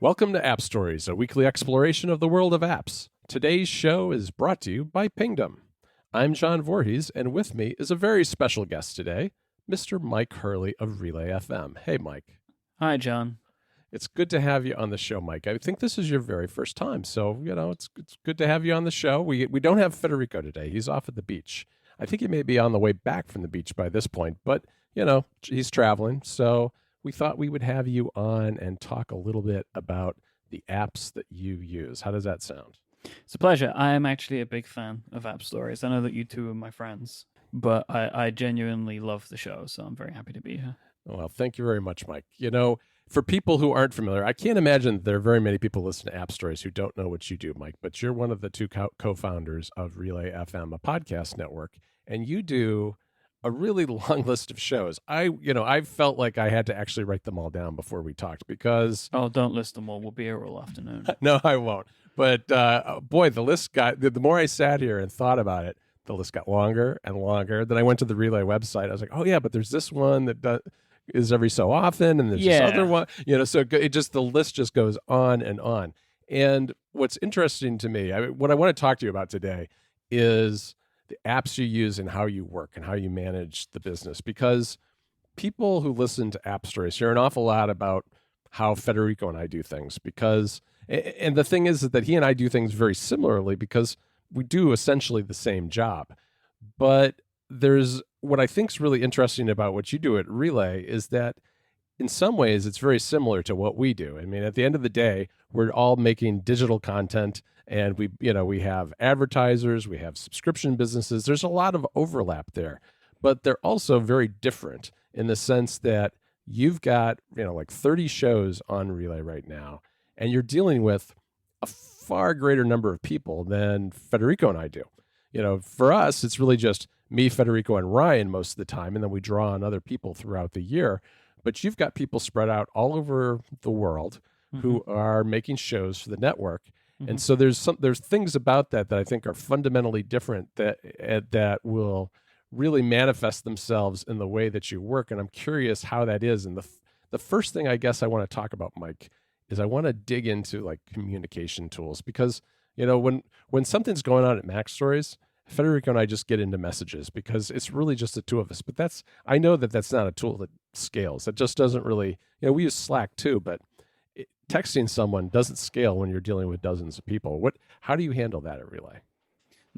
Welcome to App Stories, a weekly exploration of the world of apps. Today's show is brought to you by Pingdom. I'm John Voorhees, and with me is a very special guest today, Mr. Myke Hurley of Relay FM. Hey, Mike. Hi, John. It's good to have you on the show, Mike. I think this is your very first time, so, it's good to have you on the show. We don't have Federico today. He's off at the beach. I think he may be on the way back from the beach by this point, but, he's traveling, so we thought we would have you on and talk a little bit about the apps that you use. How does that sound? It's a pleasure. I am actually a big fan of App Stories. I know that you two are my friends, but I genuinely love the show, so I'm very happy to be here. Well, thank you very much, Mike. For people who aren't familiar, I can't imagine there are very many people listening to App Stories who don't know what you do, Mike, but you're one of the two co-founders of Relay FM, a podcast network, and you do a really long list of shows. I felt like I had to actually write them all down before we talked because... Oh, don't list them all. We'll be here all afternoon. No, I won't. But boy, the list the more I sat here and thought about it, the list got longer and longer. Then I went to the Relay website. I was like, oh yeah, but there's this one that is every so often, and there's this other one. So the list just goes on and on. And what's interesting to me, what I want to talk to you about today is the apps you use and how you work and how you manage the business. Because people who listen to App Stories hear an awful lot about how Federico and I do things. And the thing is that he and I do things very similarly because we do essentially the same job. But there's what I think is really interesting about what you do at Relay is that in some ways it's very similar to what we do. I mean, at the end of the day, we're all making digital content, and we have advertisers, we have subscription businesses. There's a lot of overlap there, but they're also very different in the sense that you've got, like 30 shows on Relay right now, and you're dealing with a far greater number of people than Federico and I do. For us, it's really just me, Federico, and Ryan most of the time, and then we draw on other people throughout the year. But you've got people spread out all over the world who are making shows for the network. And so there's things about that I think are fundamentally different that will really manifest themselves in the way that you work. And I'm curious how that is. And the first thing I guess I want to talk about, Mike, is I want to dig into like communication tools because, when something's going on at Mac Stories, Federico and I just get into messages because it's really just the two of us. But I know that's not a tool that scales. It just doesn't really, we use Slack too, but texting someone doesn't scale when you're dealing with dozens of people. How do you handle that at Relay?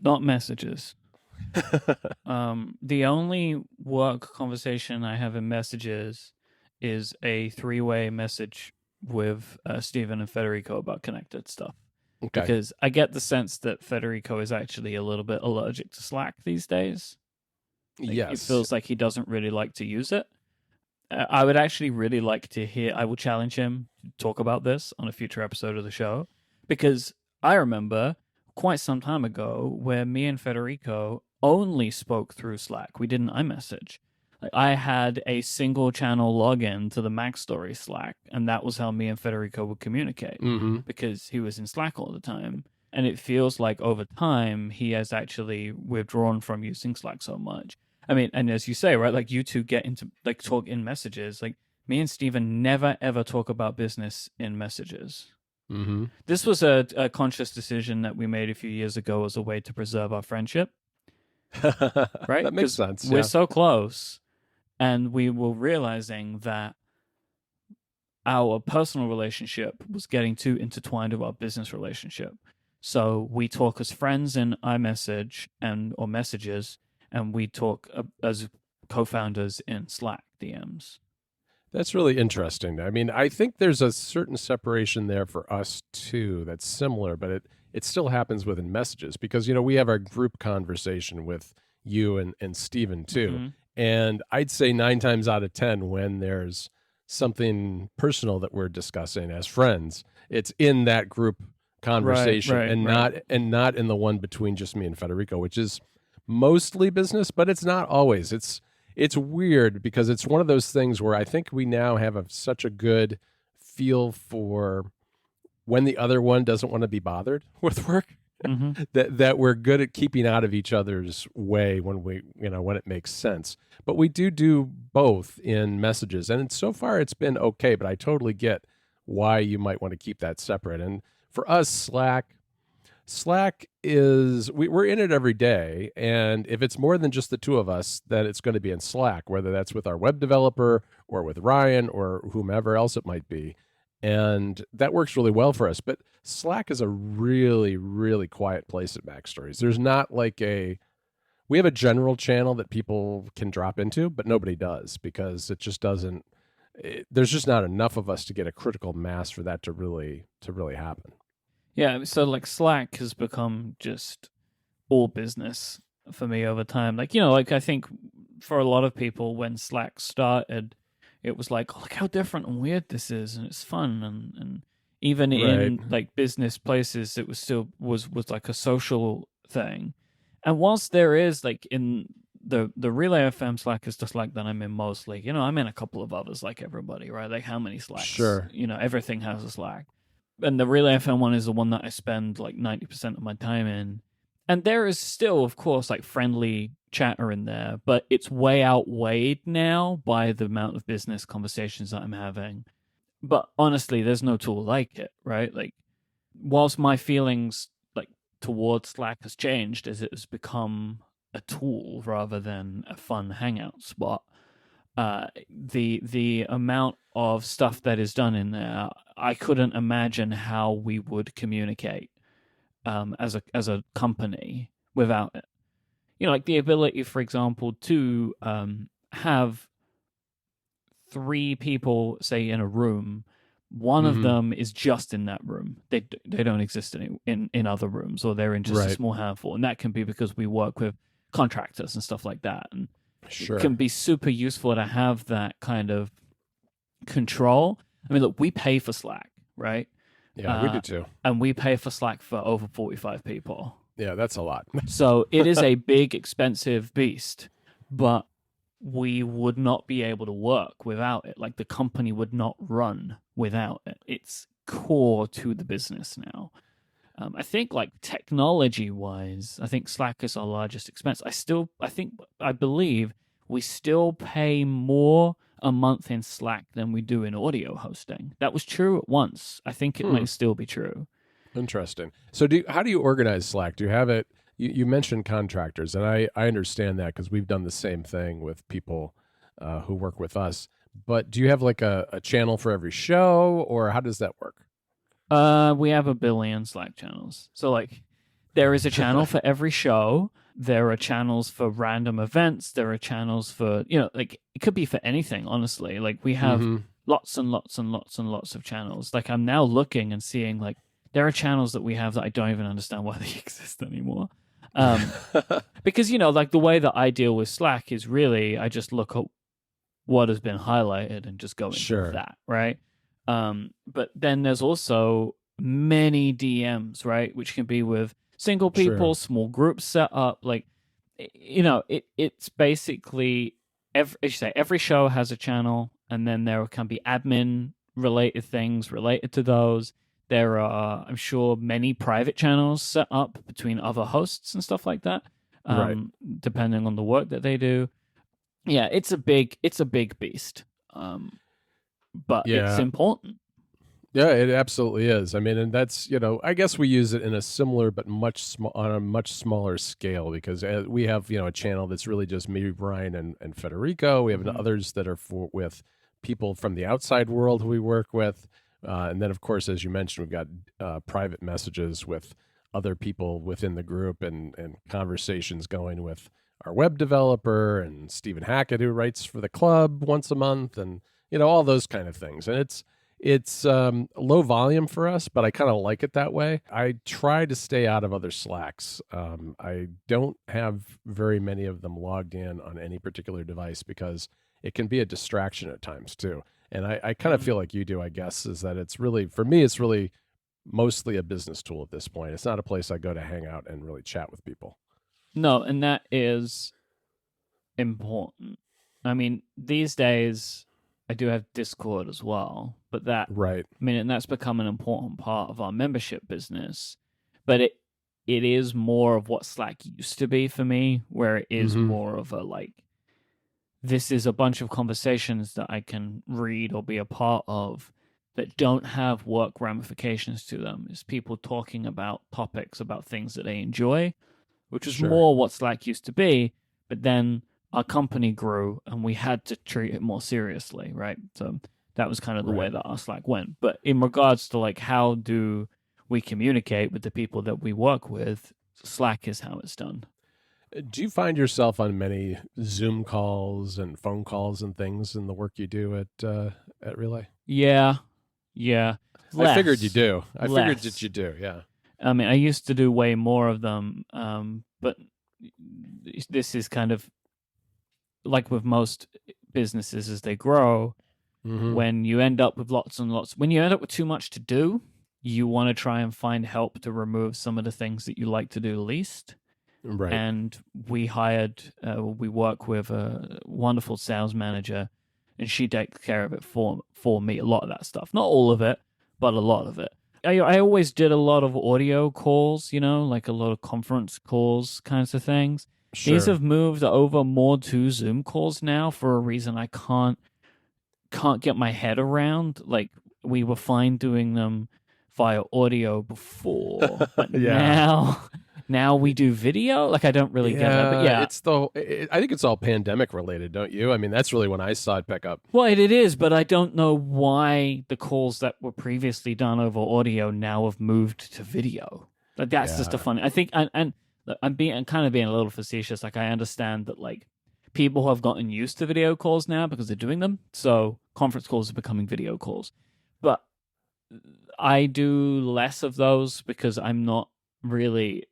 Not messages. The only work conversation I have in messages is a 3-way message with Steven and Federico about connected stuff. Okay. Because I get the sense that Federico is actually a little bit allergic to Slack these days. Yes. It feels like he doesn't really like to use it. I would actually really like to hear, I will challenge him to talk about this on a future episode of the show, because I remember quite some time ago where me and Federico only spoke through Slack. We didn't iMessage. I had a single channel login to the Mac Story Slack, and that was how me and Federico would communicate because he was in Slack all the time. And it feels like over time, he has actually withdrawn from using Slack so much. I mean, and as you say, right, like you two get into like talk in messages. Like me and Steven never, ever talk about business in messages. This was a conscious decision that we made a few years ago as a way to preserve our friendship. Right? That makes sense. We're so close. And we were realizing that our personal relationship was getting too intertwined with our business relationship. So we talk as friends in iMessage or messages, and we talk as co-founders in Slack DMs. That's really interesting. I mean, I think there's a certain separation there for us too that's similar, but it still happens within messages because, we have our group conversation with you and Steven too. And I'd say 9 times out of 10, when there's something personal that we're discussing as friends, it's in that group conversation and not in the one between just me and Federico, which is mostly business, but it's not always. It's weird because it's one of those things where I think we now have such a good feel for when the other one doesn't want to be bothered with work. That we're good at keeping out of each other's way when when it makes sense. But we do both in messages, and so far it's been okay. But I totally get why you might want to keep that separate. And for us, Slack is we're in it every day, and if it's more than just the two of us, then it's going to be in Slack, whether that's with our web developer or with Ryan or whomever else it might be. And that works really well for us. But Slack is a really, really quiet place at Mac Stories. There's not like we have a general channel that people can drop into, but nobody does because it just doesn't. There's just not enough of us to get a critical mass for that to really happen. Yeah, so like Slack has become just all business for me over time. Like, like I think for a lot of people when Slack started, it was like, oh, look how different and weird this is, and it's fun, and even in like business places, it was still was like a social thing. And whilst there is like in the Relay FM Slack is the Slack that I'm in mostly, I'm in a couple of others like everybody, right? Like how many Slacks? Sure. Everything has a Slack. And the Relay FM one is the one that I spend like 90% of my time in. And there is still, of course, like friendly chatter in there, but it's way outweighed now by the amount of business conversations that I'm having. But honestly, there's no tool like it, right? Like, whilst my feelings like towards Slack has changed as it has become a tool rather than a fun hangout spot, the amount of stuff that is done in there, I couldn't imagine how we would communicate as a company without it. Like the ability, for example, to have 3 people, say, in a room. One of them is just in that room. They don't exist in other rooms, or they're in just a small handful. And that can be because we work with contractors and stuff like that. And it can be super useful to have that kind of control. I mean, look, we pay for Slack, right? Yeah, we do too. And we pay for Slack for over 45 people. Yeah, that's a lot. So it is a big, expensive beast, but we would not be able to work without it. Like the company would not run without it. It's core to the business now. I think like technology wise, I think Slack is our largest expense. I believe we still pay more a month in Slack than we do in audio hosting. That was true at once. I think it might still be true. Interesting. So how do you organize Slack? Do you have it? You mentioned contractors, and I understand that because we've done the same thing with people who work with us. But do you have like a channel for every show, or how does that work? We have 1 billion Slack channels. So like there is a channel for every show. There are channels for random events. There are channels for, like it could be for anything, honestly. Like we have lots and lots and lots and lots of channels. Like I'm now looking and seeing like there are channels that we have that I don't even understand why they exist anymore. Because, like the way that I deal with Slack is really I just look at what has been highlighted and just go into that, right? But then there's also many DMs, right? Which can be with single people, small groups set up. Like, it's basically every show has a channel, and then there can be admin related things related to those. There are, I'm sure, many private channels set up between other hosts and stuff like that, depending on the work that they do. Yeah, it's a big beast, but it's important. Yeah, it absolutely is. I mean, and that's, I guess we use it in a similar but on a much smaller scale because we have, a channel that's really just me, Brian, and Federico. We have others that are with people from the outside world who we work with. And then, of course, as you mentioned, we've got private messages with other people within the group and conversations going with our web developer and Stephen Hackett, who writes for the club once a month, and all those kind of things. And it's low volume for us, but I kind of like it that way. I try to stay out of other Slacks. I don't have very many of them logged in on any particular device because it can be a distraction at times too. And I kind of feel like you do, I guess, is that it's really, for me, it's really mostly a business tool at this point. It's not a place I go to hang out and really chat with people. No, and that is important. I mean, these days, I do have Discord as well, but and that's become an important part of our membership business. But it is more of what Slack used to be for me, where it is more of a like, this is a bunch of conversations that I can read or be a part of. that don't have work ramifications to them. It's people talking about topics, about things that they enjoy, which is Sure. more what Slack used to be. But then our company grew and we had to treat it more seriously, right? So that was kind of the way Right. that our Slack went. But in regards to like how do we communicate with the people that we work with, Slack is how it's done. Do you find yourself on many Zoom calls and phone calls and things in the work you do at Relay? Yeah, yeah. I figured you Less. do. I figured that Less. you do. Yeah. I mean, I used to do way more of them, but this is kind of like with most businesses as they grow. Mm-hmm. When you end up with lots and lots, when you end up with too much to do, you want to try and find help to remove some of the things that you like to do least. Right. And we work with a wonderful sales manager, and she takes care of it for me. A lot of that stuff, not all of it, but a lot of it. I always did a lot of audio calls, like a lot of conference calls kinds of things. Sure. These have moved over more to Zoom calls now for a reason I can't get my head around. Like, we were fine doing them via audio before, but Yeah. now we do video. Like, I don't really get that, but yeah. I think it's all pandemic related, don't you? I mean, that's really when I saw it pick up. Well, it is, but I don't know why the calls that were previously done over audio now have moved to video. Like, that's just a funny. I think, and I'm kind of being a little facetious. Like, I understand that like people have gotten used to video calls now because they're doing them. So conference calls are becoming video calls, but I do less of those because I'm not really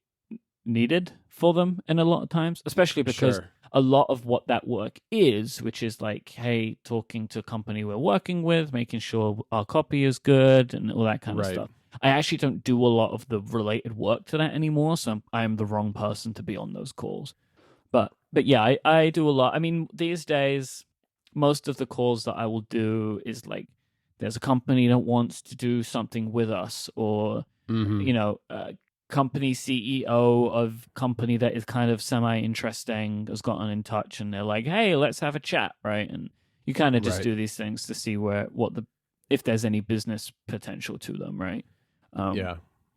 needed for them in a lot of times, especially because Sure. a lot of what that work is, which is like, hey, talking to a company we're working with, making sure our copy is good and all that kind of Right. stuff. I actually don't do a lot of the related work to that anymore, so I'm the wrong person to be on those calls. But yeah, I do a lot. I mean, these days, most of the calls that I will do is like, there's a company that wants to do something with us, or Mm-hmm. company CEO of company that is kind of semi-interesting has gotten in touch, and they're like, hey, let's have a chat, right? And you kind of just Right. do these things to see if there's any business potential to them, right? Yeah.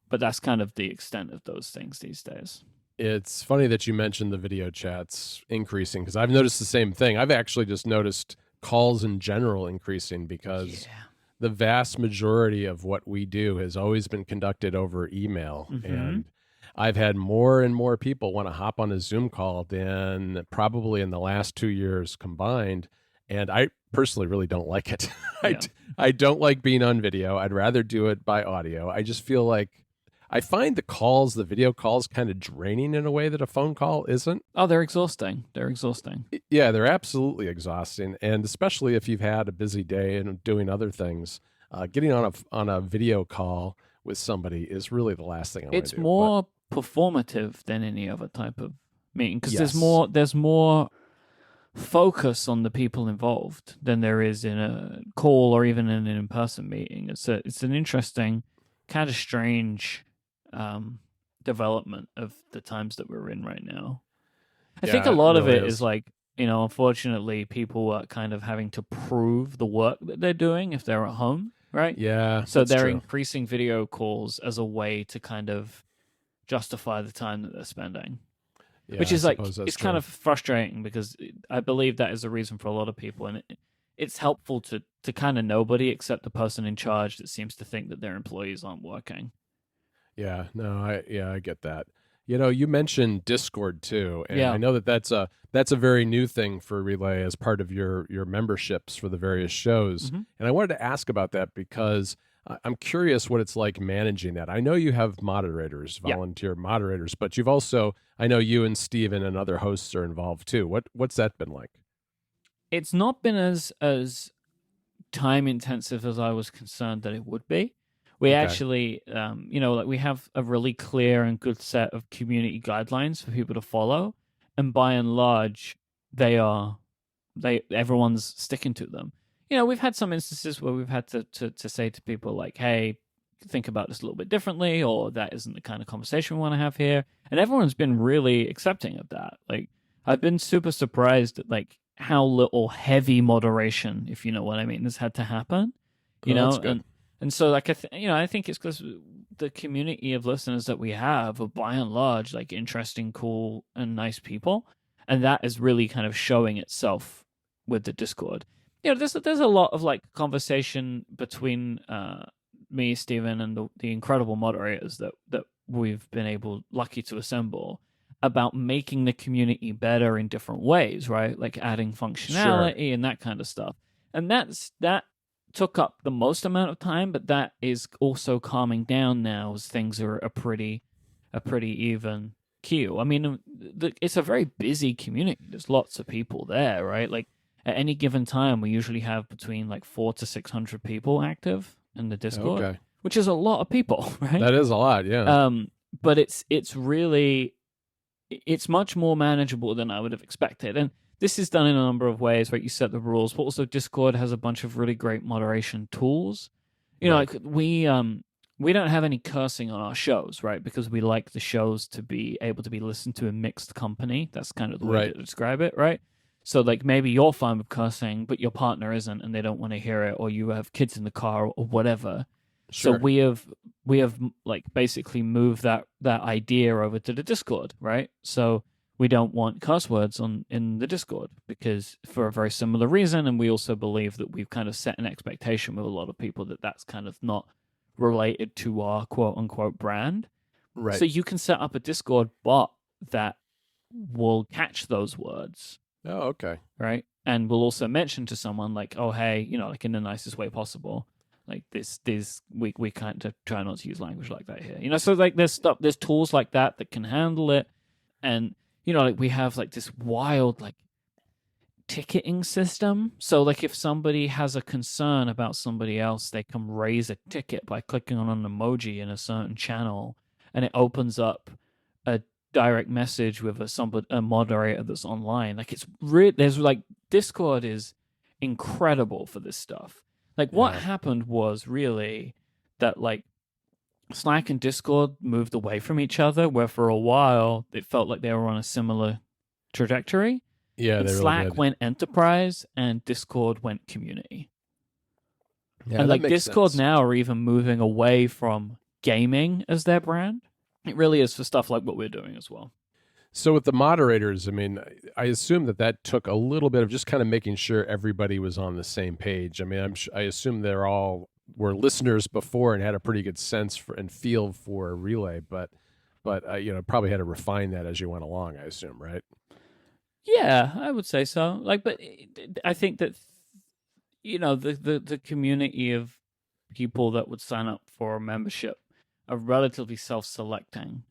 But that's kind of the extent of those things these days. It's funny that you mentioned the video chats increasing because I've noticed the same thing. I've actually just noticed calls in general increasing because the vast majority of what we do has always been conducted over email. Mm-hmm. And I've had more and more people want to hop on a Zoom call than probably in the last 2 years combined. And I personally really don't like it. Yeah. I don't like being on video. I'd rather do it by audio. I just feel like I find the video calls kind of draining in a way that a phone call isn't. Oh, they're exhausting. They're exhausting. Yeah, they're absolutely exhausting. And especially if you've had a busy day and doing other things, getting on a video call with somebody is really the last thing I want to do. It's more performative than any other type of meeting because Yes. there's more focus on the people involved than there is in a call or even in an in-person meeting. It's an interesting, kind of strange development of the times that we're in right now. I think a lot of it is like, unfortunately, people are kind of having to prove the work that they're doing if they're at home, right? Yeah. So that's they're true. increasing video calls as a way to kind of justify the time that they're spending. Yeah, Which is I like, suppose that's it's kind true. of frustrating because I believe that is a reason for a lot of people. And it's helpful to kind of nobody except the person in charge that seems to think that their employees aren't working. Yeah, no, I get that. You mentioned Discord too, and Yeah. I know that that's a very new thing for Relay as part of your memberships for the various shows. Mm-hmm. And I wanted to ask about that because I'm curious what it's like managing that. I know you have moderators, volunteer moderators, but you've also, I know you and Steven and other hosts are involved too. What's that been like? It's not been as time intensive as I was concerned that it would be. We actually, like we have a really clear and good set of community guidelines for people to follow, and by and large, everyone's sticking to them. We've had some instances where we've had to say to people like, "Hey, think about this a little bit differently," or "That isn't the kind of conversation we want to have here," and everyone's been really accepting of that. Like, I've been super surprised at like how little heavy moderation, if you know what I mean, has had to happen. That's good. And so, like, I think it's because the community of listeners that we have are by and large like interesting, cool, and nice people, and that is really kind of showing itself with the Discord. There's a lot of like conversation between me, Steven, and the incredible moderators that we've been lucky to assemble about making the community better in different ways, right? Like adding functionality and that kind of stuff. And that took up the most amount of time, but that is also calming down now as things are a pretty even queue. I mean, it's a very busy community. There's lots of people there, right? Like at any given time, we usually have between like 400 to 600 people active in the Discord, which is a lot of people, right? That is a lot, yeah. But it's really much more manageable than I would have expected, and this is done in a number of ways, right? You set the rules, but also Discord has a bunch of really great moderation tools. Like we don't have any cursing on our shows, right? Because we like the shows to be able to be listened to in mixed company. That's kind of the way to describe it, right? So like maybe you're fine with cursing, but your partner isn't, and they don't want to hear it, or you have kids in the car or whatever. Sure. So we have like basically moved that idea over to the Discord, right? So we don't want curse words in the Discord because for a very similar reason, and we also believe that we've kind of set an expectation with a lot of people that that's kind of not related to our quote unquote brand. Right. So you can set up a Discord bot that will catch those words. Oh, okay. Right, and we'll also mention to someone like, oh hey, like in the nicest way possible. Like this we kind of try not to use language like that here. So like there's tools like that can handle it, and like we have like this wild like ticketing system. So like if somebody has a concern about somebody else, they can raise a ticket by clicking on an emoji in a certain channel, and it opens up a direct message with a moderator that's online. Like there's like Discord is incredible for this stuff. Like what happened was really that like Slack and Discord moved away from each other, where for a while it felt like they were on a similar trajectory. Yeah, and Slack went enterprise and Discord went community. Yeah, and like Discord now are even moving away from gaming as their brand. It really is for stuff like what we're doing as well. So with the moderators, I mean, I assume that took a little bit of just kind of making sure everybody was on the same page. I mean, I assume they're all were listeners before and had a pretty good sense and feel for Relay, but probably had to refine that as you went along, I assume, right? Yeah, I would say so. Like, but I think that the community of people that would sign up for a membership are relatively self-selecting.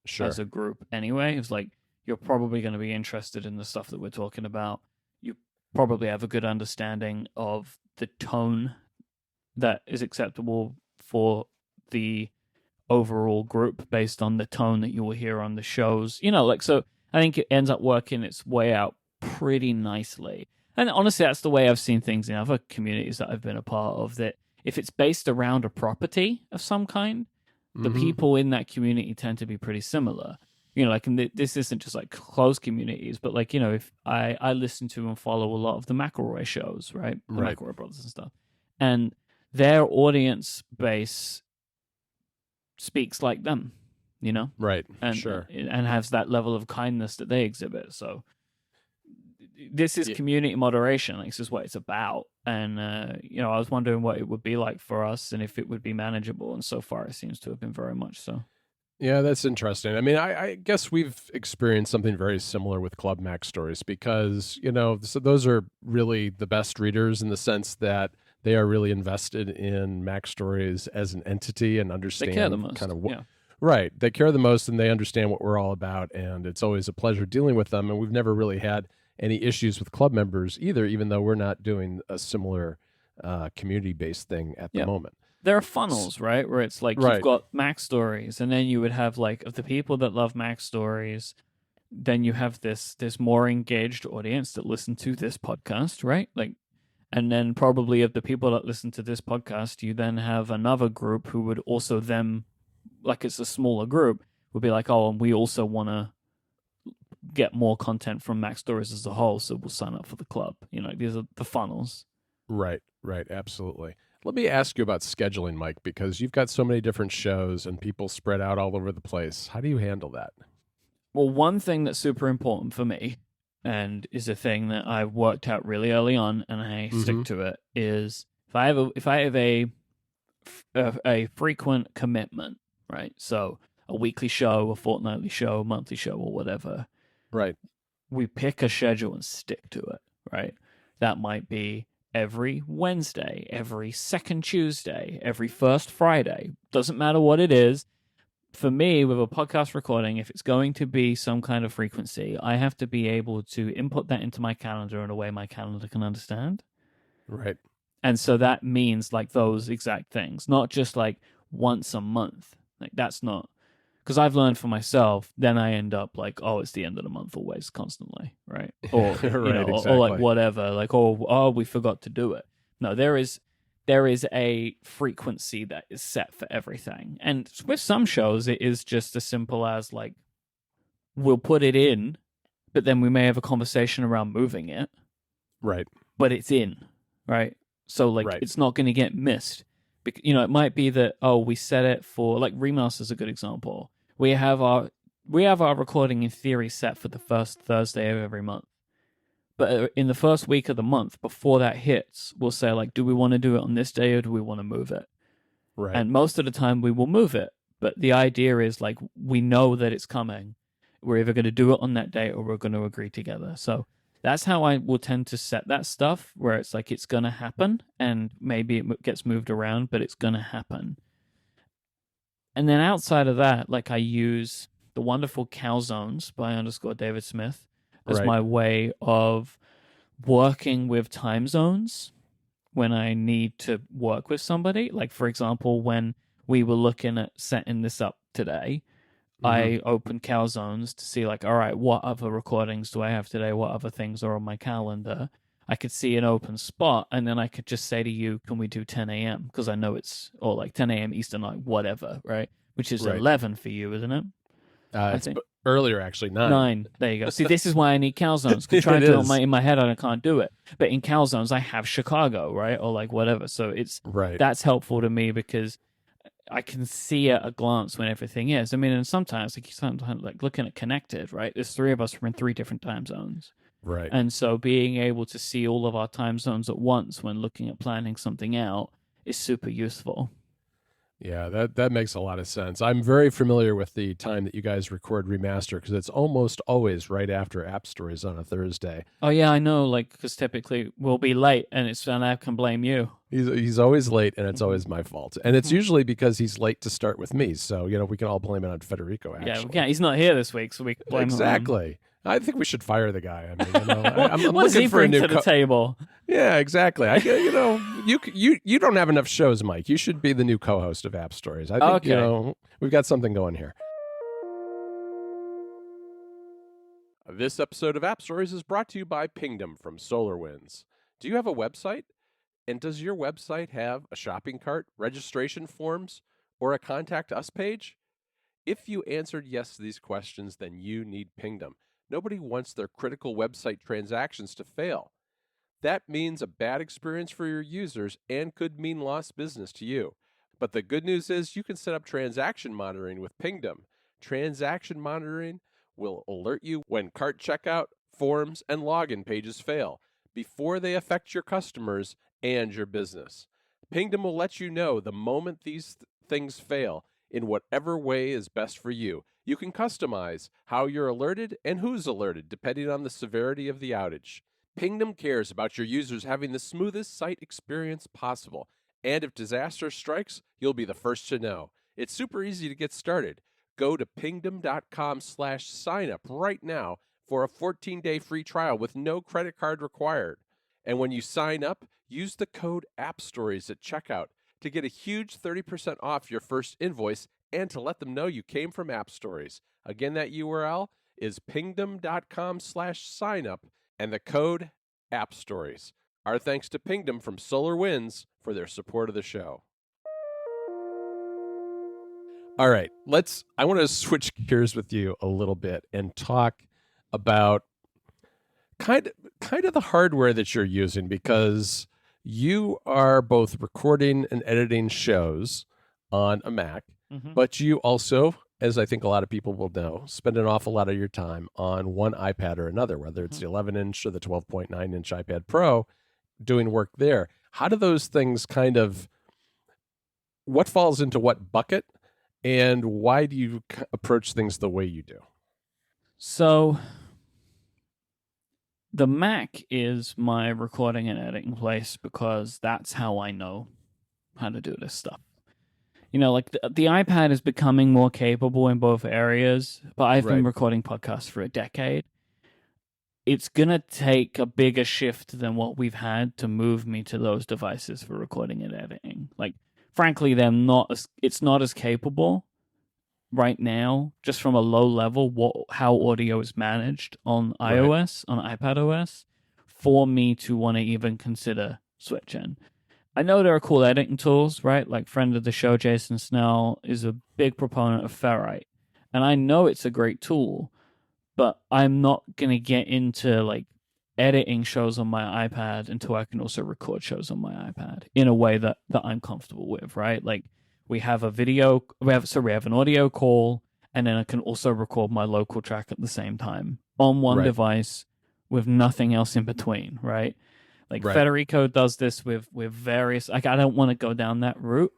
Sure. As a group anyway. It's like you're probably going to be interested in the stuff that we're talking about. You probably have a good understanding of the tone that is acceptable for the overall group based on the tone that you will hear on the shows. So I think it ends up working its way out pretty nicely. And honestly, that's the way I've seen things in other communities that I've been a part of, that if it's based around a property of some kind, the people in that community tend to be pretty similar. And this isn't just like closed communities, but like, if I listen to and follow a lot of the McElroy shows, right? The McElroy brothers and stuff. And their audience base speaks like them, Right. And, sure. And has that level of kindness that they exhibit. So this is community moderation. Like, this is what it's about. And, I was wondering what it would be like for us and if it would be manageable. And so far, it seems to have been very much so. Yeah, that's interesting. I mean, I guess we've experienced something very similar with Club Mac Stories because, so those are really the best readers in the sense that they are really invested in Mac Stories as an entity and understand they care the most. Kind of what. Yeah. Right. They care the most and they understand what we're all about. And it's always a pleasure dealing with them. And we've never really had any issues with club members either, even though we're not doing a similar community-based thing at the moment. There are funnels, right? Where it's like you've got Mac Stories, and then you would have like of the people that love Mac Stories, then you have this more engaged audience that listen to this podcast, right? Like, and then probably of the people that listen to this podcast, you then have another group who would also like it's a smaller group, would be like, oh, and we also want to get more content from Mac Stories as a whole, so we'll sign up for the club. These are the funnels. Right, absolutely. Let me ask you about scheduling, Mike, because you've got so many different shows and people spread out all over the place. How do you handle that? Well, one thing that's super important for me, and is a thing that I've worked out really early on, and I stick to it, is if I have a frequent commitment, right? So a weekly show, a fortnightly show, a monthly show, or whatever. Right. We pick a schedule and stick to it, right? That might be every Wednesday, every second Tuesday, every first Friday. Doesn't matter what it is. For me, with a podcast recording, if it's going to be some kind of frequency, I have to be able to input that into my calendar in a way my calendar can understand. Right. And so that means like those exact things, not just like once a month. Like that's not, because I've learned for myself, then I end up like, oh, it's the end of the month always, constantly, right? Or Right, or like exactly. whatever, like oh, we forgot to do it. No, there is a frequency that is set for everything, and with some shows, it is just as simple as like we'll put it in, but then we may have a conversation around moving it, Right. but it's in, right? So like Right. it's not going to get missed. It might be that we set it for like Remaster is a good example. We have our recording in theory set for the first Thursday of every month. But in the first week of the month, before that hits, we'll say like, do we want to do it on this day or do we want to move it? Right. And most of the time we will move it. But the idea is like we know that it's coming. We're either going to do it on that day or we're going to agree together. So that's how I will tend to set that stuff, where it's like it's going to happen and maybe it gets moved around, but it's going to happen. And then outside of that, like I use the wonderful Calzones by _David Smith as Right. my way of working with time zones when I need to work with somebody. Like, for example, when we were looking at setting this up today, I opened Calzones to see like, all right, what other recordings do I have today? What other things are on my calendar? I could see an open spot, and then I could just say to you, can we do 10 a.m.? Because I know or like 10 a.m. Eastern, like whatever, right? Which is Right. 11 for you, isn't it? It's earlier, actually, 9. 9. There you go. See, this is why I need Calzones. Because trying to do it in my head, I can't do it. But in Calzones, I have Chicago, right? Or like whatever. So Right. that's helpful to me because I can see at a glance when everything is. I mean, and sometimes like looking at Connected, right? There's 3 of us from 3 different time zones. Right. And so being able to see all of our time zones at once when looking at planning something out is super useful. Yeah, that makes a lot of sense. I'm very familiar with the time that you guys record Remaster because it's almost always right after App Stories on a Thursday. Oh yeah, I know. Like, because typically we'll be late, and I can blame you. He's always late, and it's always my fault. And it's usually because he's late to start with me. So we can all blame it on Federico. Actually, Yeah, we can't. He's not here this week, so we can blame him. Exactly. I think we should fire the guy. I mean, I'm what does looking he for a bring new to the table? Yeah, exactly. You don't have enough shows, Mike. You should be the new co-host of App Stories. I think Okay. We've got something going here. This episode of App Stories is brought to you by Pingdom from SolarWinds. Do you have a website? And does your website have a shopping cart, registration forms, or a contact us page? If you answered yes to these questions, then you need Pingdom. Nobody wants their critical website transactions to fail. That means a bad experience for your users and could mean lost business to you. But the good news is you can set up transaction monitoring with Pingdom. Transaction monitoring will alert you when cart checkout, forms, and login pages fail before they affect your customers and your business. Pingdom will let you know the moment these things fail in whatever way is best for you. You can customize how you're alerted and who's alerted depending on the severity of the outage. Pingdom cares about your users having the smoothest site experience possible, and if disaster strikes, you'll be the first to know. It's super easy to get started. Go to pingdom.com/signup right now for a 14-day free trial with no credit card required. And when you sign up, use the code AppStories at checkout to get a huge 30% off your first invoice and to let them know you came from App Stories. Again, that URL is pingdom.com/signup and the code AppStories. Our thanks to Pingdom from SolarWinds for their support of the show. All right, I want to switch gears with you a little bit and talk about kind of the hardware that you're using, because you are both recording and editing shows on a Mac, Hmm. but you also, as I think a lot of people will know, spend an awful lot of your time on one iPad or another, whether it's Hmm. the 11-inch or the 12.9-inch iPad Pro, doing work there. How do those things kind of, what falls into what bucket, and why do you approach things the way you do? So the Mac is my recording and editing place because that's how I know how to do this stuff. Like the iPad is becoming more capable in both areas, but I've been Right, recording podcasts for a decade. It's going to take a bigger shift than what we've had to move me to those devices for recording and editing. Like, frankly, it's not as capable right now, just from a low level, how audio is managed on right, iOS, on iPad OS, for me to want to even consider switching. I know there are cool editing tools, right? Like friend of the show, Jason Snell, is a big proponent of Ferrite. And I know it's a great tool, but I'm not going to get into like editing shows on my iPad until I can also record shows on my iPad in a way that I'm comfortable with, right? Like we have an audio call, and then I can also record my local track at the same time on one right, device with nothing else in between, right? Like right. Federico does this with various. Like I don't want to go down that route,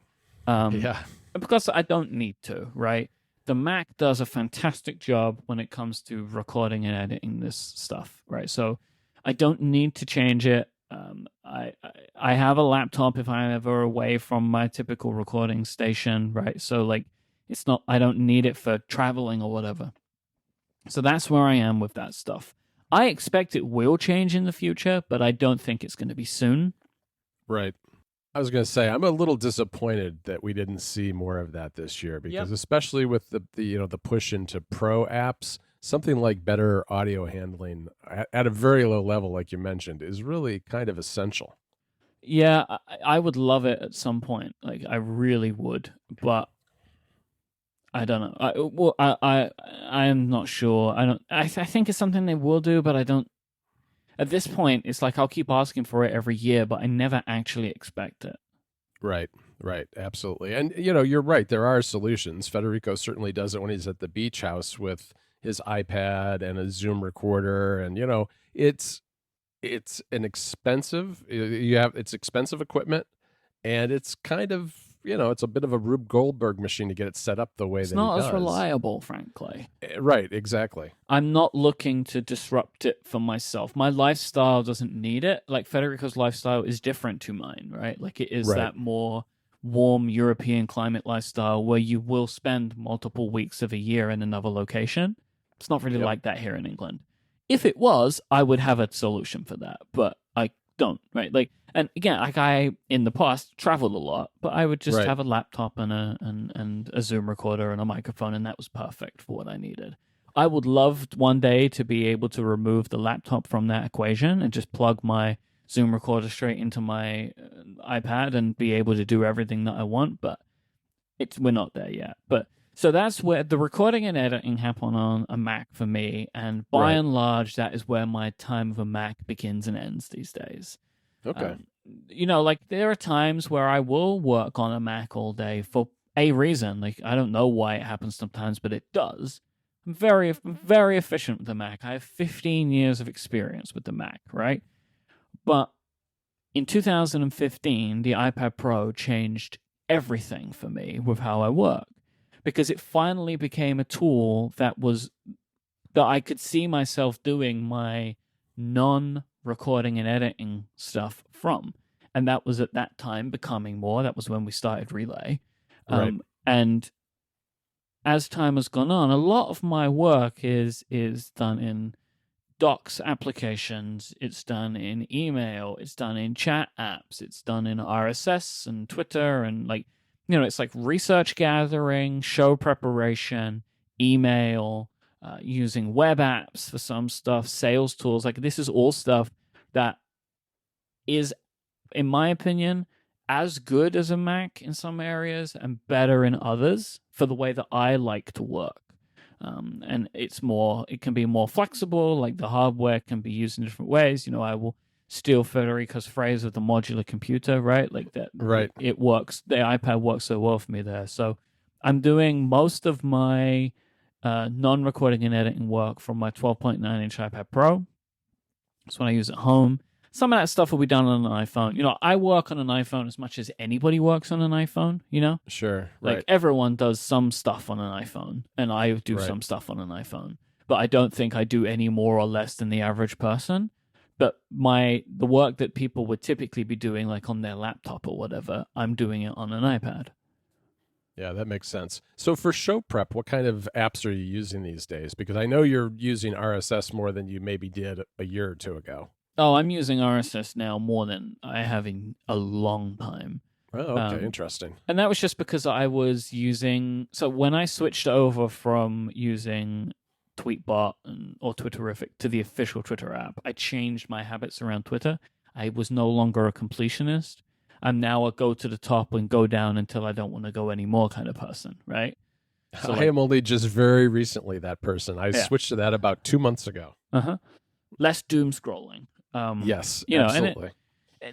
um, Yeah, because I don't need to, right? The Mac does a fantastic job when it comes to recording and editing this stuff, right? So I don't need to change it. I have a laptop if I'm ever away from my typical recording station, right? So like it's not I don't need it for traveling or whatever. So that's where I am with that stuff. I expect it will change in the future, but I don't think it's going to be soon. right. I was going to say I'm a little disappointed that we didn't see more of that this year Yep. because especially with the push into pro apps, something like better audio handling at a very low level, like you mentioned, is really kind of essential. Yeah, I would love it at some point. Like I really would, but I don't know. I am not sure. I don't. I think it's something they will do, but I don't. At this point, it's like I'll keep asking for it every year, but I never actually expect it. Right, right, absolutely. And you're right. There are solutions. Federico certainly does it when he's at the beach house with his iPad and a Zoom recorder, and it's an expensive. It's expensive equipment, and it's kind of it's a bit of a Rube Goldberg machine to get it set up the way It's that he not as does. reliable, frankly. Right, exactly. I'm not looking to disrupt it for myself. My lifestyle doesn't need it. Like Federico's lifestyle is different to mine, right? Like it is Right. that more warm European climate lifestyle where you will spend multiple weeks of a year in another location. It's not really Yep. like that here in England. If it was, I would have a solution for that, but I don't, right? Like, and again, like I in the past traveled a lot, but I would just Right. have a laptop and a Zoom recorder and a microphone, and that was perfect for what I needed. I would love one day to be able to remove the laptop from that equation and just plug my Zoom recorder straight into my iPad and be able to do everything that I want, but we're not there yet. But so that's where the recording and editing happen on a Mac for me, and by Right. and large, that is where my time of a Mac begins and ends these days. Okay. Um, like there are times where I will work on a Mac all day for a reason. Like I don't know why it happens sometimes, but it does. I'm very efficient with the Mac. I have 15 years of experience with the Mac, right? But in 2015, the iPad Pro changed everything for me with how I work because it finally became a tool that I could see myself doing my non-recording and editing stuff from. And that was at that time becoming more. That was when we started Relay. Right. And as time has gone on, a lot of my work is done in docs applications, it's done in email, it's done in chat apps, it's done in RSS and Twitter, and like it's like research gathering, show preparation, email, using web apps for some stuff, sales tools. Like this is all stuff that is, in my opinion, as good as a Mac in some areas and better in others for the way that I like to work. And it can be more flexible. Like the hardware can be used in different ways. I will steal Federico's phrase of the modular computer, right? Like that, Right. it works. The iPad works so well for me there. So I'm doing most of my non-recording and editing work from my 12.9-inch iPad Pro. That's when I use at home. Some of that stuff will be done on an iPhone. I work on an iPhone as much as anybody works on an iPhone, Sure. Like Right. everyone does some stuff on an iPhone, and I do Right. some stuff on an iPhone. But I don't think I do any more or less than the average person. But the work that people would typically be doing, like on their laptop or whatever, I'm doing it on an iPad. Yeah, that makes sense. So for show prep, what kind of apps are you using these days? Because I know you're using RSS more than you maybe did a year or two ago. Oh, I'm using RSS now more than I have in a long time. Oh, okay. Interesting. And that was just because I was using... So when I switched over from using Tweetbot or Twitterific to the official Twitter app, I changed my habits around Twitter. I was no longer a completionist. I'm now a go to the top and go down until I don't want to go anymore kind of person, right? So I am only just very recently that person. I switched to that about 2 months ago. Less doom scrolling. Yes, absolutely.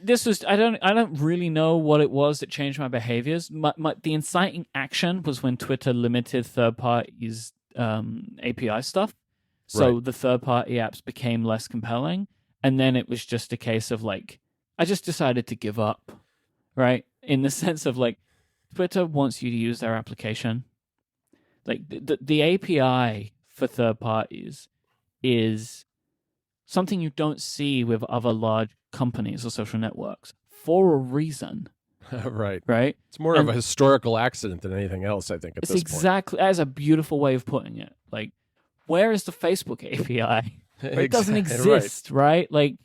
This was I don't really know what it was that changed my behaviors. The inciting action was when Twitter limited third parties API stuff. So the third party apps became less compelling, and then it was just a case of like I just decided to give up, right? In the sense of like Twitter wants you to use their application. Like the API for third parties is something you don't see with other large companies or social networks for a reason. Right. Right? It's more of a historical accident than anything else, I think, at this point. Exactly. That's a beautiful way of putting it. Like, where is the Facebook API? It doesn't exist, right? Like,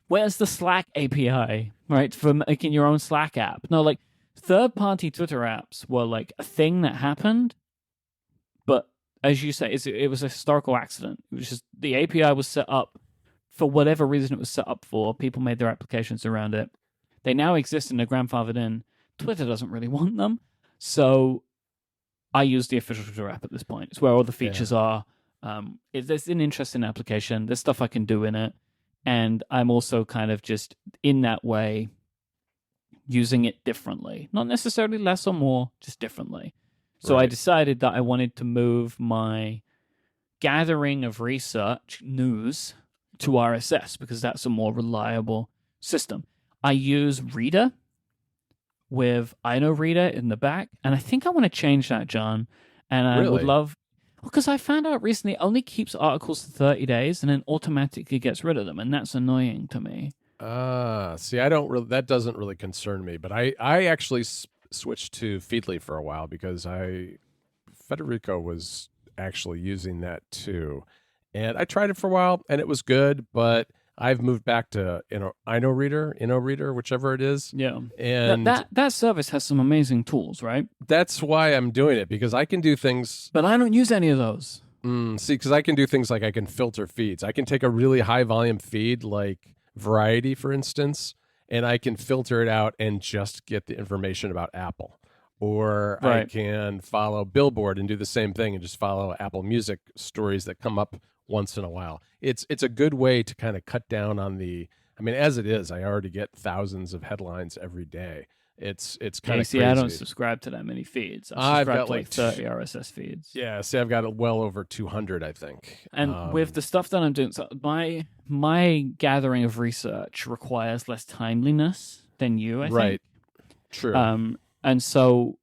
where's the Slack API, right? For making your own Slack app. No, like, third-party Twitter apps were like a thing that happened, but as you say, it was a historical accident. It was just the API was set up for whatever reason it was set up for. People made their applications around it. They now exist and they're grandfathered in. Twitter doesn't really want them. So I use the official Twitter app at this point. It's where all the features are. There's an interesting application. There's stuff I can do in it. And I'm also kind of just in that way using it differently. Not necessarily less or more, just differently. So I decided that I wanted to move my gathering of research news to RSS because that's a more reliable system. I use Reader with iKnowReader in the back, and I think I want to change that, John. And I would love, because I found out recently it only keeps articles for 30 days and then automatically gets rid of them, and that's annoying to me. See, that doesn't really concern me, but I actually switched to Feedly for a while because Federico was actually using that too. And I tried it for a while, and it was good, but I've moved back to iKnowReader, whichever it is. Yeah, and that service has some amazing tools, right? That's why I'm doing it, because I can do things. But I don't use any of those. Because I can do things like I can filter feeds. I can take a really high volume feed, like Variety, for instance, and I can filter it out and just get the information about Apple. Or I can follow Billboard and do the same thing and just follow Apple Music stories that come up once in a while. It's a good way to kind of cut down on as it is, I already get thousands of headlines every day. It's kind of crazy. I don't subscribe to that many feeds. I've got like 30 RSS feeds. Yeah, see, I've got well over 200, I think. And with the stuff that I'm doing, so my gathering of research requires less timeliness than you, I think. Right. True. And so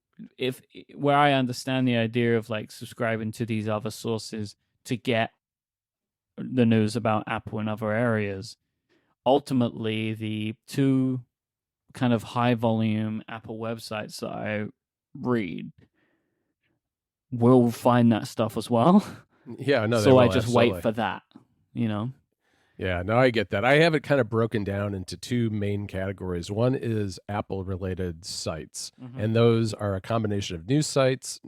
where I understand the idea of like subscribing to these other sources to get the news about Apple in other areas, ultimately the two kind of high volume Apple websites that I read will find that stuff as well. Yeah, no. So I just wait for that, Yeah, no, I get that. I have it kind of broken down into two main categories. One is Apple-related sites, and those are a combination of news sites,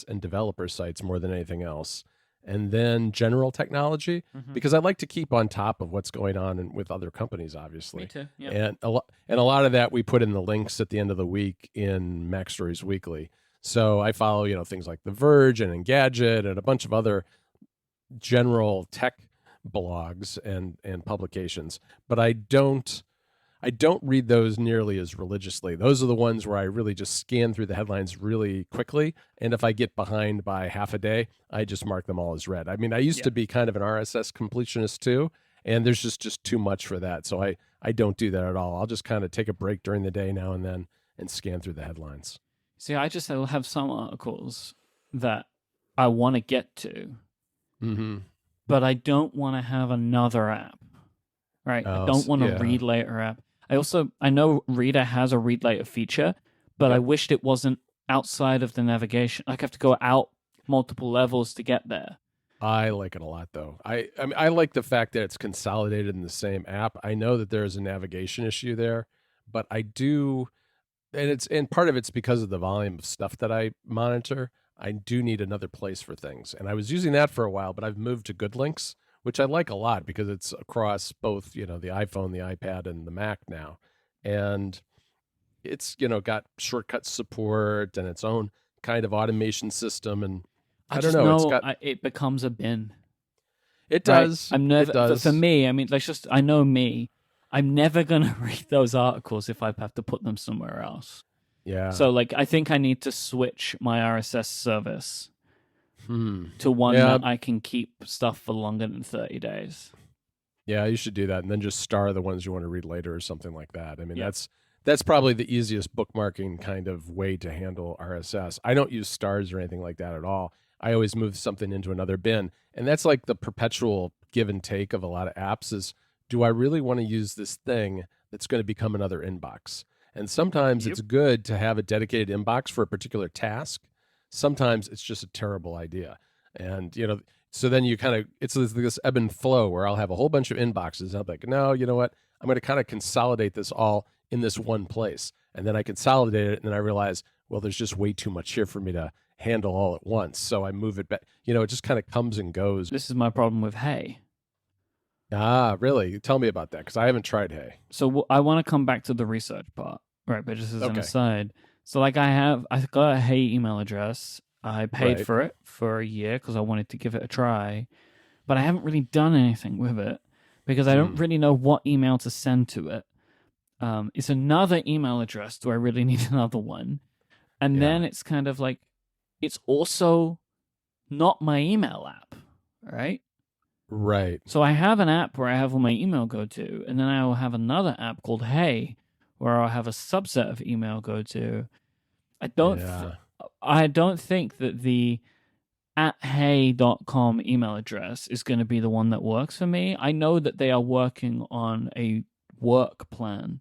and developer sites more than anything else. And then general technology, because I like to keep on top of what's going on with other companies, obviously. Me too. Yeah. And a lot of that we put in the links at the end of the week in Mac Stories Weekly. So I follow, things like The Verge and Engadget and a bunch of other general tech blogs and publications, but I don't read those nearly as religiously. Those are the ones where I really just scan through the headlines really quickly. And if I get behind by half a day, I just mark them all as read. I mean, I used Yeah. to be kind of an RSS completionist too, and there's just too much for that. So I don't do that at all. I'll just kind of take a break during the day now and then and scan through the headlines. See, I just have some articles that I want to get to, Mm-hmm. but I don't want to have another app, right? I don't want to Yeah. read later app. I know Reader has a read later feature, but I Yep. wished it wasn't outside of the navigation. Like I have to go out multiple levels to get there. I like it a lot, though. I mean, I like the fact that it's consolidated in the same app. I know that there is a navigation issue there, but I do, and part of it's because of the volume of stuff that I monitor. I do need another place for things, and I was using that for a while, but I've moved to Good Links, which I like a lot because it's across both, the iPhone, the iPad, and the Mac now, and it's got shortcut support and its own kind of automation system, and I I don't just know, it's know got it becomes a bin. it Right? does. I'm It never does. for me. I mean, I know me. I'm never gonna read those articles if I have to put them somewhere else. Yeah. So, like, I think I need to switch my RSS service Hmm. to one Yeah. that I can keep stuff for longer than 30 days. Yeah, you should do that and then just star the ones you want to read later or something like that. I mean, Yeah. that's probably the easiest bookmarking kind of way to handle RSS. I don't use stars or anything like that at all. I always move something into another bin. And that's like the perpetual give and take of a lot of apps is, do I really want to use this thing that's going to become another inbox? And sometimes it's good to have a dedicated inbox for a particular task. Sometimes it's just a terrible idea. And, so then you kind of, it's this ebb and flow where I'll have a whole bunch of inboxes. And I'll be like, no, you know what? I'm going to kind of consolidate this all in this one place. And then I consolidate it. And then I realize, well, there's just way too much here for me to handle all at once. So I move it back. It just kind of comes and goes. This is my problem with Hey. Ah, really? Tell me about that because I haven't tried Hey. So I want to come back to the research part, right? But just as an Okay. aside, so like I got a Hey email address. I paid Right. for it for a year because I wanted to give it a try, but I haven't really done anything with it because I don't really know what email to send to it. It's another email address. Do I really need another one? And Yeah. then it's kind of like, it's also not my email app, right? Right. So I have an app where I have all my email go to, and then I will have another app called Hey, where I'll have a subset of email go to. I don't think that the @hey.com email address is going to be the one that works for me. I know that they are working on a work plan.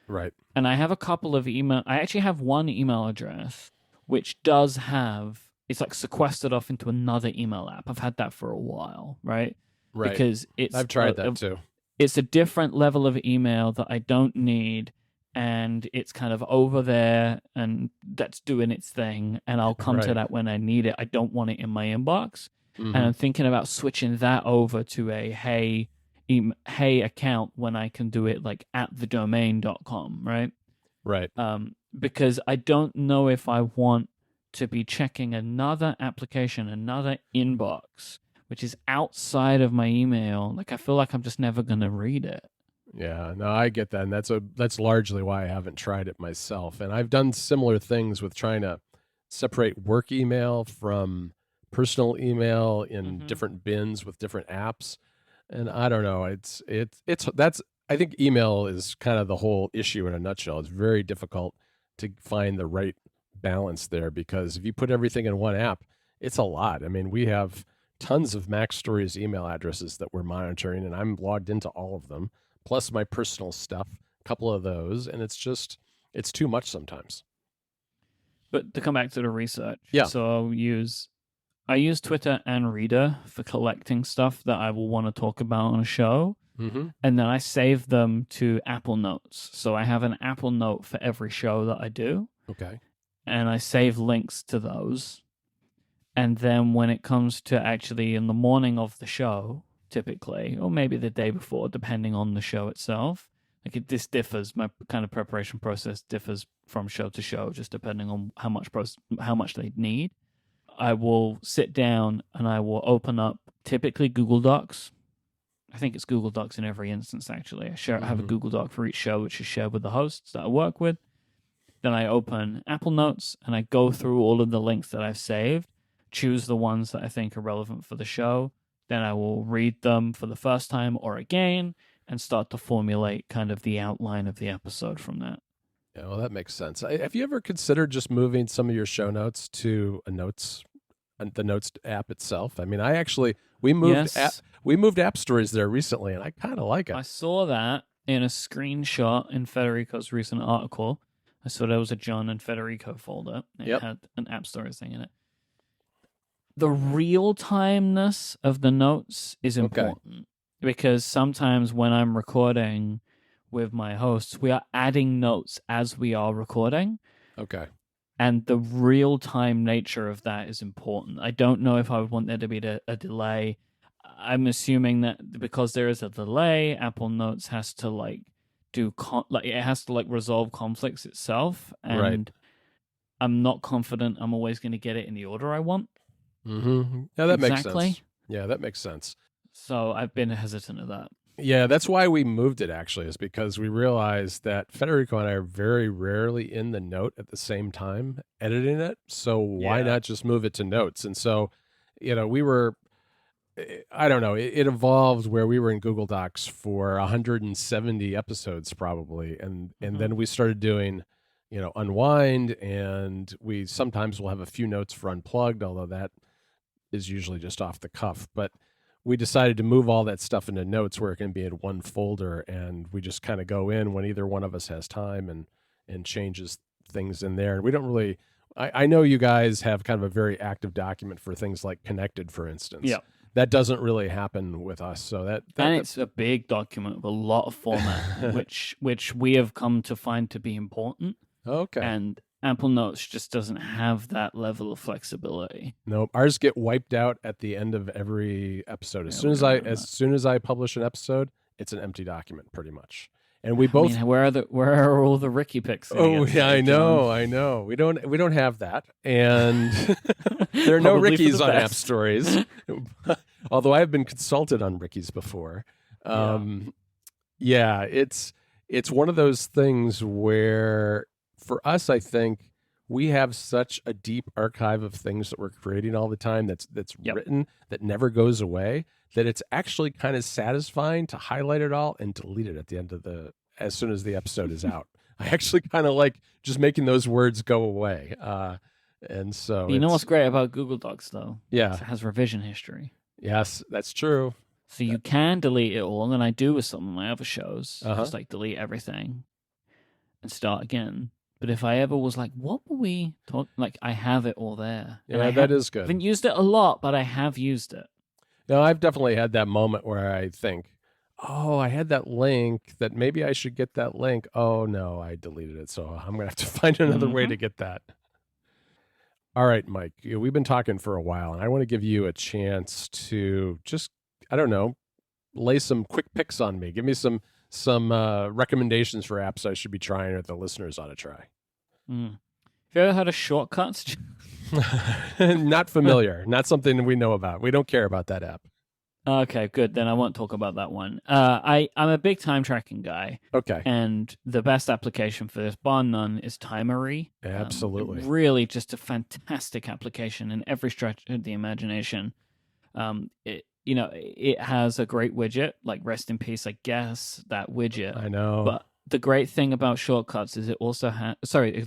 Right. And I have a couple of email. I actually have one email address which does have, it's like sequestered off into another email app. I've had that for a while, right? Right. Because I've tried that too. It's a different level of email that I don't need, and it's kind of over there and that's doing its thing, and I'll come to Right. that when I need it. I don't want it in my inbox. Mhm. And I'm thinking about switching that over to a Hey account when I can do it like at thedomain.com, right? Right. Because I don't know if I want to be checking another application, another inbox, which is outside of my email. Like I feel like I'm just never going to read it. Yeah, no, I get that, and that's largely why I haven't tried it myself. And I've done similar things with trying to separate work email from personal email in different bins with different apps. And I don't know, that's I think email is kind of the whole issue in a nutshell. It's very difficult to find the right balance there because if you put everything in one app, it's a lot. I mean, we have tons of Mac Stories email addresses that we're monitoring, and I'm logged into all of them, plus my personal stuff, a couple of those, and it's too much sometimes. But to come back to the research, Yeah. so I use Twitter and Reader for collecting stuff that I will want to talk about on a show. Mm-hmm. And then I save them to Apple Notes. So I have an Apple Note for every show that I do. Okay. And I save links to those. And then when it comes to actually in the morning of the show, typically, or maybe the day before, depending on the show itself, this differs. My kind of preparation process differs from show to show, just depending on how much they need. I will sit down and I will open up typically Google Docs I think it's Google Docs in every instance, actually. I have a Mhm. Google Doc for each show, which is shared with the hosts that I work with. Then I open Apple Notes and I go through all of the links that I've saved, choose the ones that I think are relevant for the show. Then I will read them for the first time or again and start to formulate kind of the outline of the episode from that. Yeah, well, that makes sense. Have you ever considered just moving some of your show notes to the Notes app itself? I mean, Yes, we moved App Stories there recently, and I kind of like it. I saw that in a screenshot in Federico's recent article. I saw there was a John and Federico folder. It Yep. had an App Stories thing in it. The real timeness of the notes is important because sometimes when I'm recording with my hosts, we are adding notes as we are recording. Okay. And the real time nature of that is important. I don't know if I would want there to be a delay. I'm assuming that because there is a delay, Apple Notes has to it has to resolve conflicts itself, and Right. I'm not confident I'm always going to get it in the order I want. Mm-hmm. Yeah, that makes Exactly. sense. Yeah, that makes sense. So I've been hesitant of that. Yeah, that's why we moved it actually, is because we realized that Federico and I are very rarely in the note at the same time editing it. So why Yeah. not just move it to notes? And so, we were, I don't know, it evolved where we were in Google Docs for 170 episodes probably. And then we started doing, Unwind, and we sometimes will have a few notes for Unplugged, although that is usually just off the cuff. But we decided to move all that stuff into notes where it can be in one folder, and we just kind of go in when either one of us has time and changes things in there. And we don't really, I know you guys have kind of a very active document for things like Connected, for instance. Yeah. That doesn't really happen with us. So and it's a big document with a lot of format, which we have come to find to be important. Okay. And Apple Notes just doesn't have that level of flexibility. Nope. Ours get wiped out at the end of every episode. As soon as I publish an episode, it's an empty document pretty much. And we both. I mean, where are all the Ricky picks? Oh yeah, I know. We don't have that, and there are no Rickies on App Stories. Although I have been consulted on Rickies before. Yeah, it's one of those things where, for us, I think we have such a deep archive of things that we're creating all the time that's written, that never goes away, that it's actually kind of satisfying to highlight it all and delete it at the end of as soon as the episode is out. I actually kind of like just making those words go away. And so you know what's great about Google Docs though? Yeah. It has revision history. Yes, that's true. So you can delete it all, and I do with some of my other shows. Uh-huh. Just delete everything and start again. But if I ever was like, what were we talking? I have it all there. Yeah, that is good. I haven't used it a lot, but I have used it. No, I've definitely had that moment where I think, oh, I had that link that maybe I should get that link. Oh, no, I deleted it. So I'm going to have to find another way to get that. All right, Myke, we've been talking for a while, and I want to give you a chance to just, I don't know, lay some quick picks on me. Give me some recommendations for apps I should be trying or the listeners ought to try. Have you ever heard of Shortcuts? Not familiar. Not something we know about. We don't care about that app. Okay, good. Then I won't talk about that one. I'm a big time tracking guy. Okay. And the best application for this, bar none, is Timery. Absolutely. Really just a fantastic application in every stretch of the imagination. It has a great widget, like rest in peace, I guess, that widget. I know. But the great thing about Shortcuts is it also has... Sorry,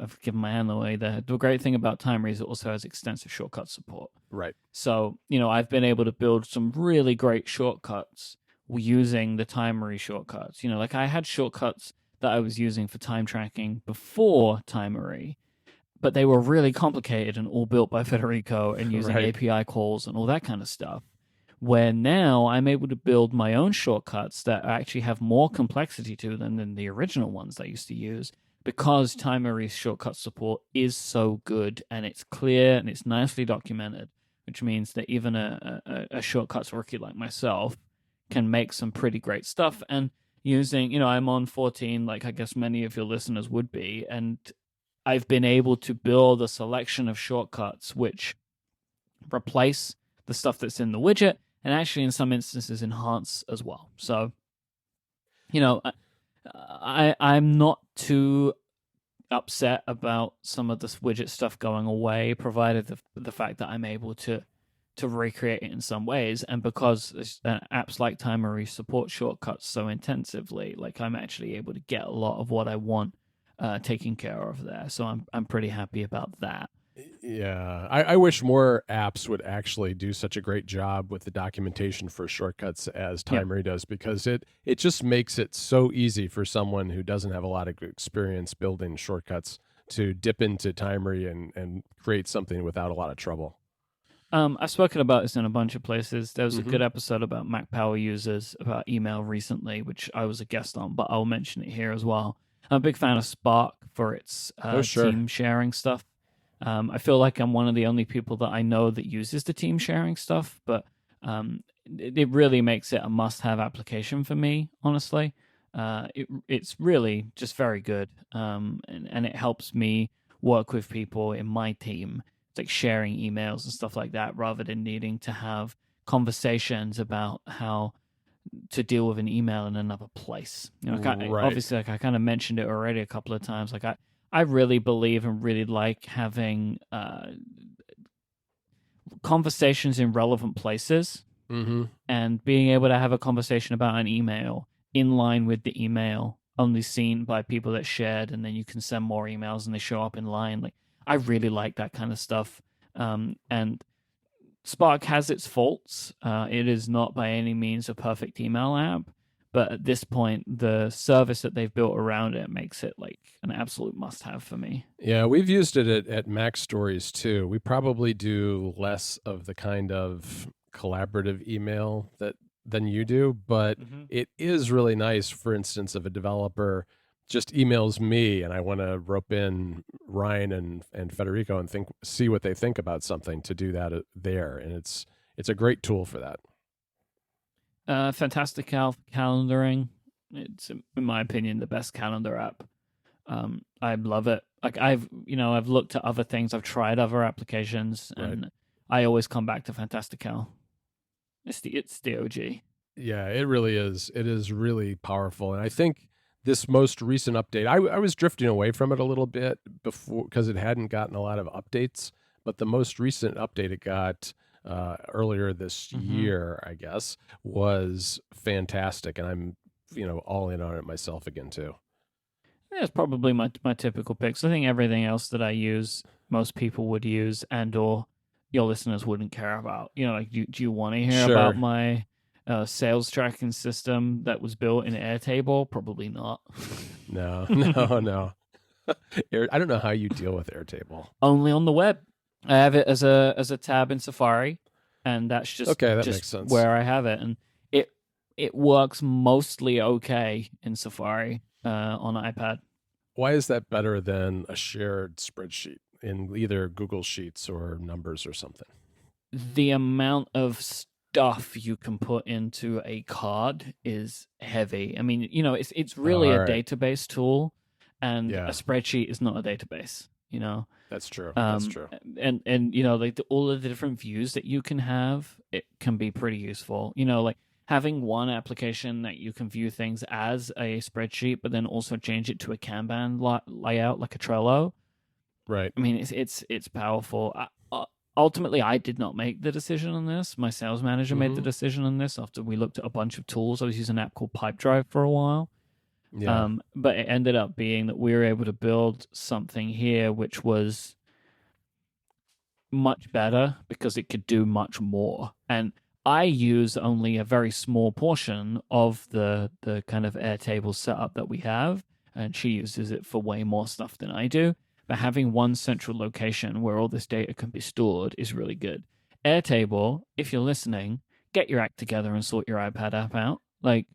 I've given my hand away there. The great thing about Timery is it also has extensive shortcut support. Right. So, I've been able to build some really great shortcuts using the Timery shortcuts. I had shortcuts that I was using for time tracking before Timery, but they were really complicated and all built by Federico and using API calls and all that kind of stuff. Where now I'm able to build my own shortcuts that actually have more complexity to them than the original ones I used to use, because Timery's shortcut support is so good and it's clear and it's nicely documented, which means that even a shortcuts rookie like myself can make some pretty great stuff. And using, I'm on 14, like I guess many of your listeners would be, and I've been able to build a selection of shortcuts which replace the stuff that's in the widget and actually in some instances enhance as well. So, you know, I'm not too upset about some of this widget stuff going away, provided the fact that I'm able to recreate it in some ways, and because apps like Timery support shortcuts so intensively, like I'm actually able to get a lot of what I want taken care of there. So I'm pretty happy about that. Yeah, I wish more apps would actually do such a great job with the documentation for shortcuts as Yep. Timery does, because it just makes it so easy for someone who doesn't have a lot of experience building shortcuts to dip into Timery and create something without a lot of trouble. I've spoken about this in a bunch of places. There was a Mm-hmm. good episode about Mac Power users about email recently, which I was a guest on, but I'll mention it here as well. I'm a big fan of Spark for its Oh, sure. team sharing stuff. I feel like I'm one of the only people that I know that uses the team sharing stuff, but it really makes it a must-have application for me, honestly. It's really just very good, and it helps me work with people in my team. It's like sharing emails and stuff like that, rather than needing to have conversations about how to deal with an email in another place. You know, Right. obviously, like I kind of mentioned it already a couple of times. Like I really believe and really like having conversations in relevant places, Mm-hmm. and being able to have a conversation about an email in line with the email only seen by people that shared, and then you can send more emails and they show up in line. Like I really like that kind of stuff. And Spark has its faults. It is not by any means a perfect email app, but at this point, the service that they've built around it makes it like an absolute must-have for me. Yeah, we've used it at Mac Stories too. We probably do less of the kind of collaborative email than you do, but it is really nice. For instance, if a developer just emails me and I want to rope in Ryan and Federico and see what they think about something, to do that there, and it's a great tool for that. Fantastical calendaring. It's, in my opinion, the best calendar app. I love it. Like I've looked at other things. I've tried other applications, and I always come back to Fantastical. It's the OG. Yeah, it really is. It is really powerful, and I think this most recent update, I was drifting away from it a little bit before because it hadn't gotten a lot of updates. But the most recent update it got earlier this year, I guess, was fantastic, and I'm all in on it myself again too. Yeah, it's probably my typical picks. I think everything else that I use, most people would use, and/or your listeners wouldn't care about. You know, like do you want to hear about my sales tracking system that was built in Airtable? Probably not. No. I don't know how you deal with Airtable. Only on the web. I have it as a tab in Safari, and that's just okay. That just makes sense. where I have it, and it works mostly okay in Safari on iPad. Why is that better than a shared spreadsheet in either Google Sheets or Numbers or something? The amount of stuff you can put into a card is heavy. I mean, it's really a database tool, and a spreadsheet is not a database. That's true. That's true. And like all of the different views that you can have, it can be pretty useful. Like having one application that you can view things as a spreadsheet, but then also change it to a Kanban layout like a Trello. Right. I mean, it's powerful. Ultimately, I did not make the decision on this. My sales manager made the decision on this after we looked at a bunch of tools. I was using an app called Pipedrive for a while. Yeah. But it ended up being that we were able to build something here which was much better because it could do much more. And I use only a very small portion of the kind of Airtable setup that we have, and she uses it for way more stuff than I do. But having one central location where all this data can be stored is really good. Airtable, if you're listening, get your act together and sort your iPad app out. Like,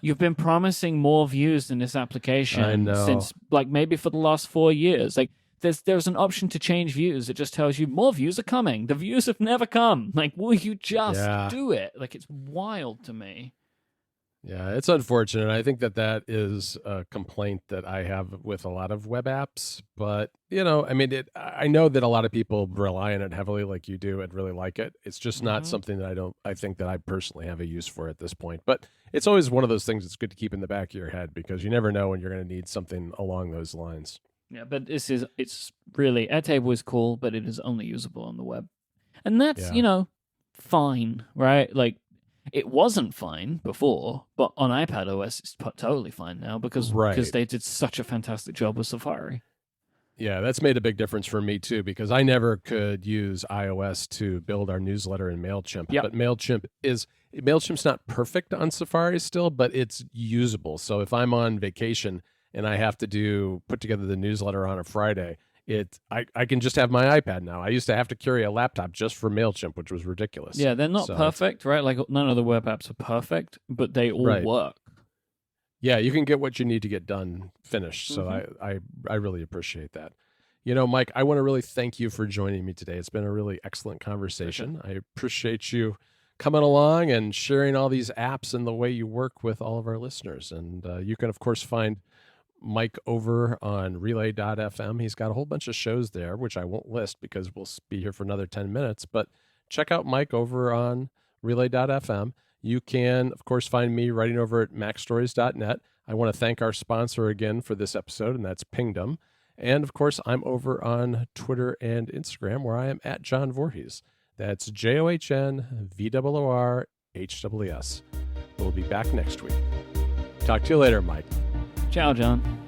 you've been promising more views in this application since, like, maybe for the last 4 years. Like, there's an option to change views. It just tells you more views are coming. The views have never come. Like, will you just do it? Like, it's wild to me. Yeah, it's unfortunate. I think that is a complaint that I have with a lot of web apps. But, I mean, I know that a lot of people rely on it heavily like you do and really like it. It's just not Hmm. something that I think that I personally have a use for at this point. But it's always one of those things that's good to keep in the back of your head because you never know when you're going to need something along those lines. Yeah, but it's really Airtable is cool, but it is only usable on the web. And that's, Yeah. fine, right? Like it wasn't fine before, but on iPad OS it's totally fine now because Right. they did such a fantastic job with Safari. Yeah, that's made a big difference for me too because I never could use iOS to build our newsletter in MailChimp. Yep. But MailChimp's not perfect on Safari still, but it's usable. So if I'm on vacation and I have to put together the newsletter on a Friday, I can just have my iPad now. I used to have to carry a laptop just for MailChimp, which was ridiculous. Yeah, they're not So it's perfect, right? Like none of the web apps are perfect, but they all right. work. Yeah, you can get what you need to get done finished. So Hmm. I really appreciate that. Myke, I want to really thank you for joining me today. It's been a really excellent Pleasure. conversation. I appreciate you coming along and sharing all these apps and the way you work with all of our listeners. And you can, of course, find Myke over on relay.fm. He's got a whole bunch of shows there, which I won't list because we'll be here for another 10 minutes. But check out Myke over on relay.fm. You can, of course, find me writing over at macstories.net. I want to thank our sponsor again for this episode, and that's Pingdom. And of course, I'm over on Twitter and Instagram where I am at John Voorhees. That's JOHNVOORHWS. We'll be back next week. Talk to you later, Myke. Ciao, John.